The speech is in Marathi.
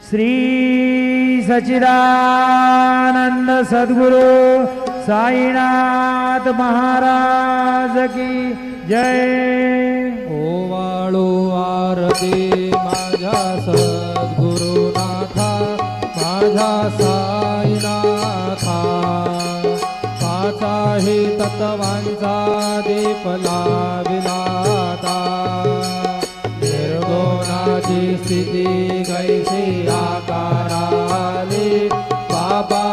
श्री सच्चिदानंद सद्गुरु साईनाथ महाराज की जय। ओवाळू आरती माझ्या सद्गुरुनाथा माझ्या साईनाथा पाचाही तत्वांचा दीप लाविलाता निर्गुणाची स्थिती कैसी आकाराली बाबा